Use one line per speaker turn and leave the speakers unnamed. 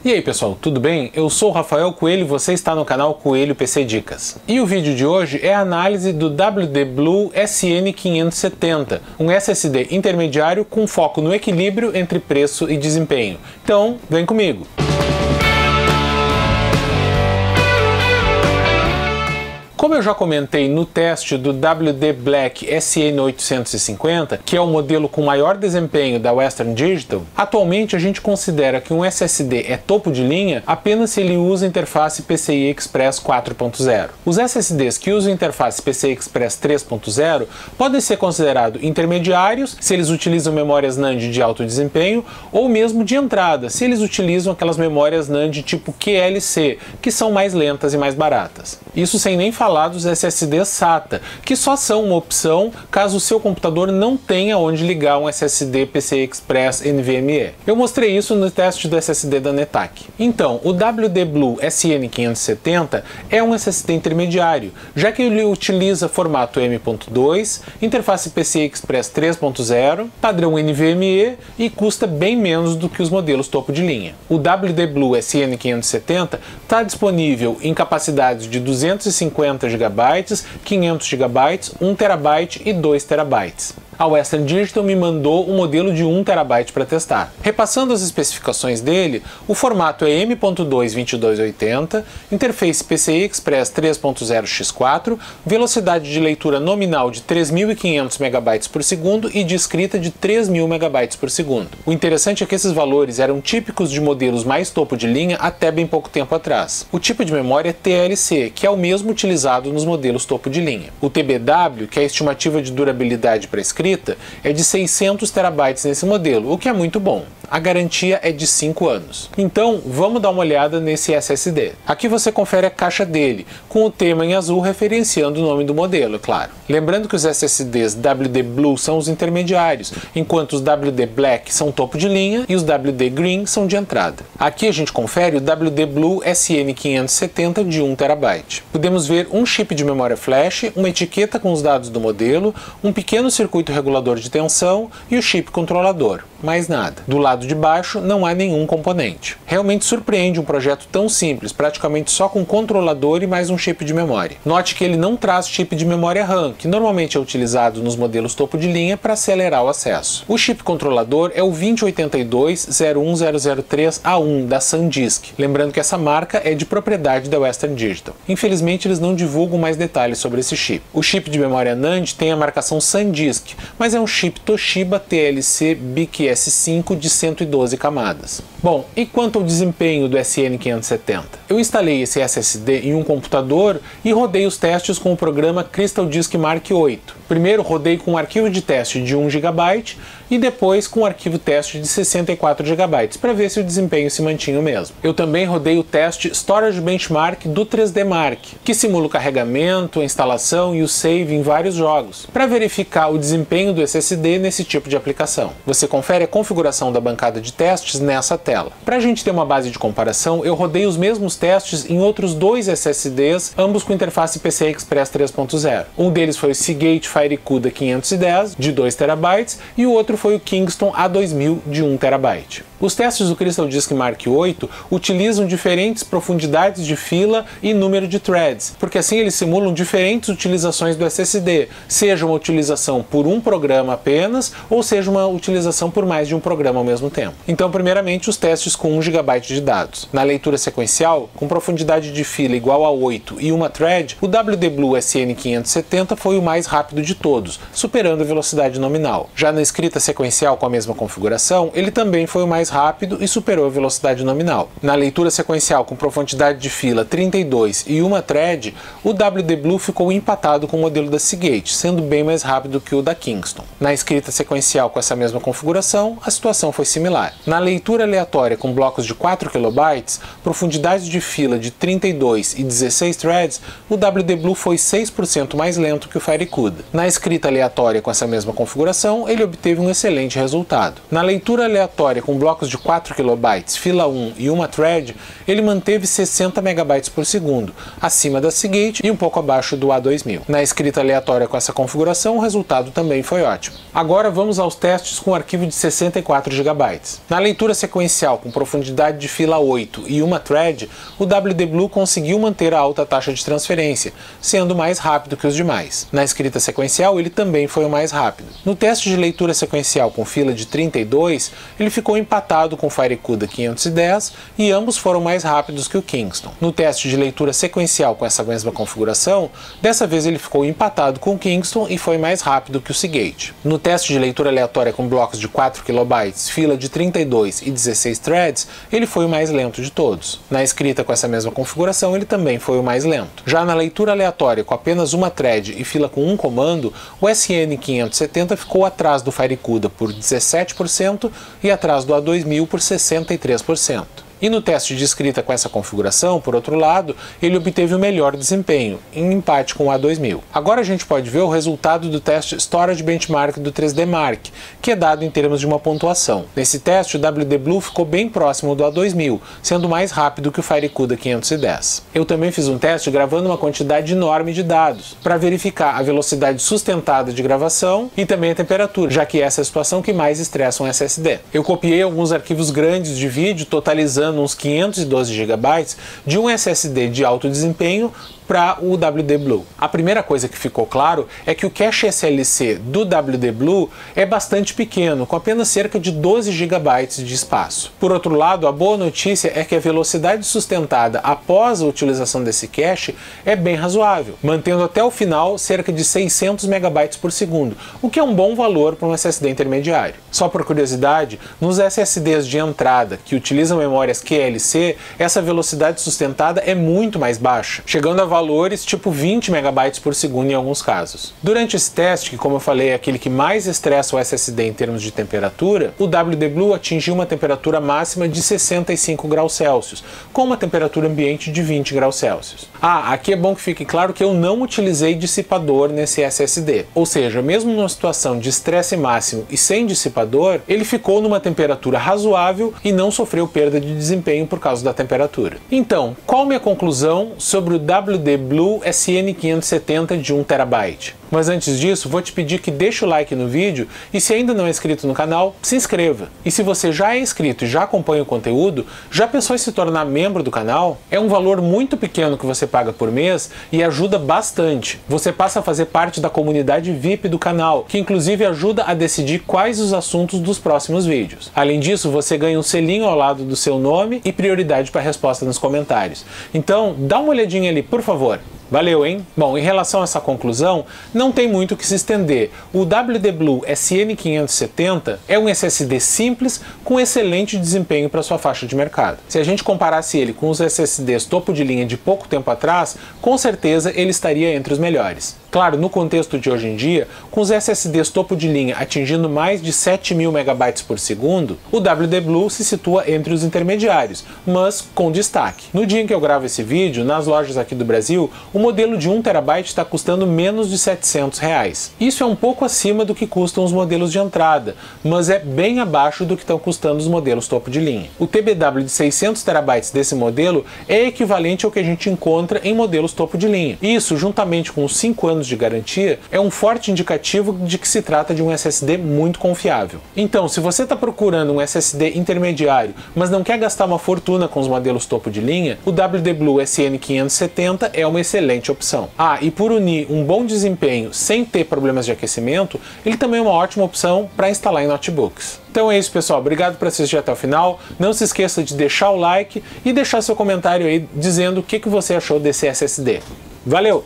E aí pessoal, tudo bem? Eu sou o Rafael Coelho e você está no canal Coelho PC Dicas. E o vídeo de hoje é a análise do WD Blue SN570, um SSD intermediário com foco no equilíbrio entre preço e desempenho. Então, vem comigo! Como eu já comentei no teste do WD Black SN850, que é o modelo com maior desempenho da Western Digital, atualmente a gente considera que um SSD é topo de linha apenas se ele usa interface PCI Express 4.0. Os SSDs que usam interface PCI Express 3.0 podem ser considerados intermediários se eles utilizam memórias NAND de alto desempenho, ou mesmo de entrada, se eles utilizam aquelas memórias NAND tipo QLC, que são mais lentas e mais baratas. Isso sem nem falar dos SSDs SATA, que só são uma opção caso o seu computador não tenha onde ligar um SSD PCI Express NVMe. Eu mostrei isso no teste do SSD da Netac. Então, o WD Blue SN570 é um SSD intermediário, já que ele utiliza formato M.2, interface PCI Express 3.0, padrão NVMe e custa bem menos do que os modelos topo de linha. O WD Blue SN570 está disponível em capacidades de 250 GB, 500 GB, 1 TB e 2 TB. A Western Digital me mandou um modelo de 1 TB para testar. Repassando as especificações dele, o formato é M.2 2280, interface PCI Express 3.0 x4, velocidade de leitura nominal de 3.500 MB por segundo e de escrita de 3.000 MB por segundo. O interessante é que esses valores eram típicos de modelos mais topo de linha até bem pouco tempo atrás. O tipo de memória é TLC, que é o mesmo utilizado nos modelos topo de linha. O TBW, que é a estimativa de durabilidade para escrita, é de 600 TB nesse modelo, o que é muito bom. A garantia é de 5 anos. Então, vamos dar uma olhada nesse SSD. Aqui você confere a caixa dele, com o tema em azul referenciando o nome do modelo, é claro. Lembrando que os SSDs WD Blue são os intermediários, enquanto os WD Black são topo de linha e os WD Green são de entrada. Aqui a gente confere o WD Blue SN570 de 1 TB. Podemos ver um chip de memória flash, uma etiqueta com os dados do modelo, um pequeno circuito regulador de tensão e o chip controlador. Mais nada. Do lado de baixo não há nenhum componente. Realmente surpreende um projeto tão simples, praticamente só com controlador e mais um chip de memória. Note que ele não traz chip de memória RAM, que normalmente é utilizado nos modelos topo de linha para acelerar o acesso. O chip controlador é o 2082-01003A1 da SanDisk, lembrando que essa marca é de propriedade da Western Digital. Infelizmente eles não divulgam mais detalhes sobre esse chip. O chip de memória NAND tem a marcação SanDisk, mas é um chip Toshiba TLC BIC S5 de 112 camadas. Bom, e quanto ao desempenho do SN570? Eu instalei esse SSD em um computador e rodei os testes com o programa Crystal Disk Mark 8. Primeiro rodei com um arquivo de teste de 1 GB e depois com um arquivo teste de 64 GB para ver se o desempenho se mantinha o mesmo. Eu também rodei o teste Storage Benchmark do 3D Mark, que simula o carregamento, a instalação e o save em vários jogos, para verificar o desempenho do SSD nesse tipo de aplicação. Você confere a configuração da bancada de testes nessa tela. Para a gente ter uma base de comparação, eu rodei os mesmos testes em outros dois SSDs, ambos com interface PCI Express 3.0. Um deles foi o Seagate FireCuda 510 de 2 TB e o outro foi o Kingston A2000 de 1 TB. Os testes do Crystal Disk Mark 8 utilizam diferentes profundidades de fila e número de threads, porque assim eles simulam diferentes utilizações do SSD, seja uma utilização por um programa apenas, ou seja uma utilização por mais de um programa ao mesmo tempo. Então, primeiramente, os testes com 1 GB de dados. Na leitura sequencial, com profundidade de fila igual a 8 e uma thread, o WD Blue SN570 foi o mais rápido de todos, superando a velocidade nominal. Já na escrita sequencial com a mesma configuração, ele também foi o mais rápido e superou a velocidade nominal. Na leitura sequencial com profundidade de fila 32 e uma thread, o WD Blue ficou empatado com o modelo da Seagate, sendo bem mais rápido que o da Kingston. Na escrita sequencial com essa mesma configuração, a situação foi similar. Na leitura aleatória com blocos de 4 KB, profundidade de fila de 32 e 16 threads, o WD Blue foi 6% mais lento que o FireCuda. Na escrita aleatória com essa mesma configuração, ele obteve um excelente resultado. Na leitura aleatória com blocos de 4 KB, fila 1 e uma thread, ele manteve 60 MB por segundo, acima da Seagate e um pouco abaixo do A2000. Na escrita aleatória com essa configuração, o resultado também foi ótimo. Agora vamos aos testes com arquivo de 64 GB. Na leitura sequencial com profundidade de fila 8 e uma thread, o WD Blue conseguiu manter a alta taxa de transferência, sendo mais rápido que os demais. Na escrita sequencial, ele também foi o mais rápido. No teste de leitura sequencial com fila de 32, ele ficou empatado com o FireCuda 510 e ambos foram mais rápidos que o Kingston. No teste de leitura sequencial com essa mesma configuração, dessa vez ele ficou empatado com o Kingston e foi mais rápido que o Seagate. No teste de leitura aleatória com blocos de 4 KB, fila de 32 e 16 threads, ele foi o mais lento de todos. Na escrita com essa mesma configuração, ele também foi o mais lento. Já na leitura aleatória com apenas uma thread e fila com um comando, o SN570 ficou atrás do FireCuda por 17% e atrás do A2000 por 63%. E no teste de escrita com essa configuração, por outro lado, ele obteve o melhor desempenho, em empate com o A2000. Agora a gente pode ver o resultado do teste Storage Benchmark do 3D Mark, que é dado em termos de uma pontuação. Nesse teste, o WD Blue ficou bem próximo do A2000, sendo mais rápido que o FireCuda 510. Eu também fiz um teste gravando uma quantidade enorme de dados, para verificar a velocidade sustentada de gravação e também a temperatura, já que essa é a situação que mais estressa um SSD. Eu copiei alguns arquivos grandes de vídeo, totalizando uns 512 GB de um SSD de alto desempenho para o WD Blue. A primeira coisa que ficou claro é que o cache SLC do WD Blue é bastante pequeno, com apenas cerca de 12 GB de espaço. Por outro lado, a boa notícia é que a velocidade sustentada após a utilização desse cache é bem razoável, mantendo até o final cerca de 600 MB por segundo, o que é um bom valor para um SSD intermediário. Só por curiosidade, nos SSDs de entrada que utilizam memórias QLC, essa velocidade sustentada é muito mais baixa, chegando a valores tipo 20 MB por segundo em alguns casos. Durante esse teste, que como eu falei é aquele que mais estressa o SSD em termos de temperatura, o WD Blue atingiu uma temperatura máxima de 65 graus Celsius, com uma temperatura ambiente de 20 graus Celsius. Aqui é bom que fique claro que eu não utilizei dissipador nesse SSD, ou seja, mesmo numa situação de estresse máximo e sem dissipador, ele ficou numa temperatura razoável e não sofreu perda de desempenho por causa da temperatura. Então, qual minha conclusão sobre o WD Blue SN570 de 1 TB? Mas antes disso, vou te pedir que deixe o like no vídeo e se ainda não é inscrito no canal, se inscreva. E se você já é inscrito e já acompanha o conteúdo, já pensou em se tornar membro do canal? É um valor muito pequeno que você paga por mês e ajuda bastante. Você passa a fazer parte da comunidade VIP do canal, que inclusive ajuda a decidir quais os assuntos dos próximos vídeos. Além disso, você ganha um selinho ao lado do seu nome e prioridade para resposta nos comentários. Então, dá uma olhadinha ali, por favor. Valeu, hein? Bom, em relação a essa conclusão, não tem muito o que se estender. O WD Blue SN570 é um SSD simples com excelente desempenho para sua faixa de mercado. Se a gente comparasse ele com os SSDs topo de linha de pouco tempo atrás, com certeza ele estaria entre os melhores. Claro, no contexto de hoje em dia, com os SSDs topo de linha atingindo mais de 7.000 MB por segundo, o WD Blue se situa entre os intermediários, mas com destaque. No dia em que eu gravo esse vídeo, nas lojas aqui do Brasil, o modelo de 1 TB está custando menos de R$700. Isso é um pouco acima do que custam os modelos de entrada, mas é bem abaixo do que estão custando os modelos topo de linha. O TBW de 600 TB desse modelo é equivalente ao que a gente encontra em modelos topo de linha. Isso, juntamente com os 5 anos de garantia, é um forte indicativo de que se trata de um SSD muito confiável. Então, se você está procurando um SSD intermediário, mas não quer gastar uma fortuna com os modelos topo de linha, o WD Blue SN570 é uma excelente opção. E por unir um bom desempenho sem ter problemas de aquecimento, ele também é uma ótima opção para instalar em notebooks. Então é isso, pessoal. Obrigado por assistir até o final. Não se esqueça de deixar o like e deixar seu comentário aí dizendo o que você achou desse SSD. Valeu!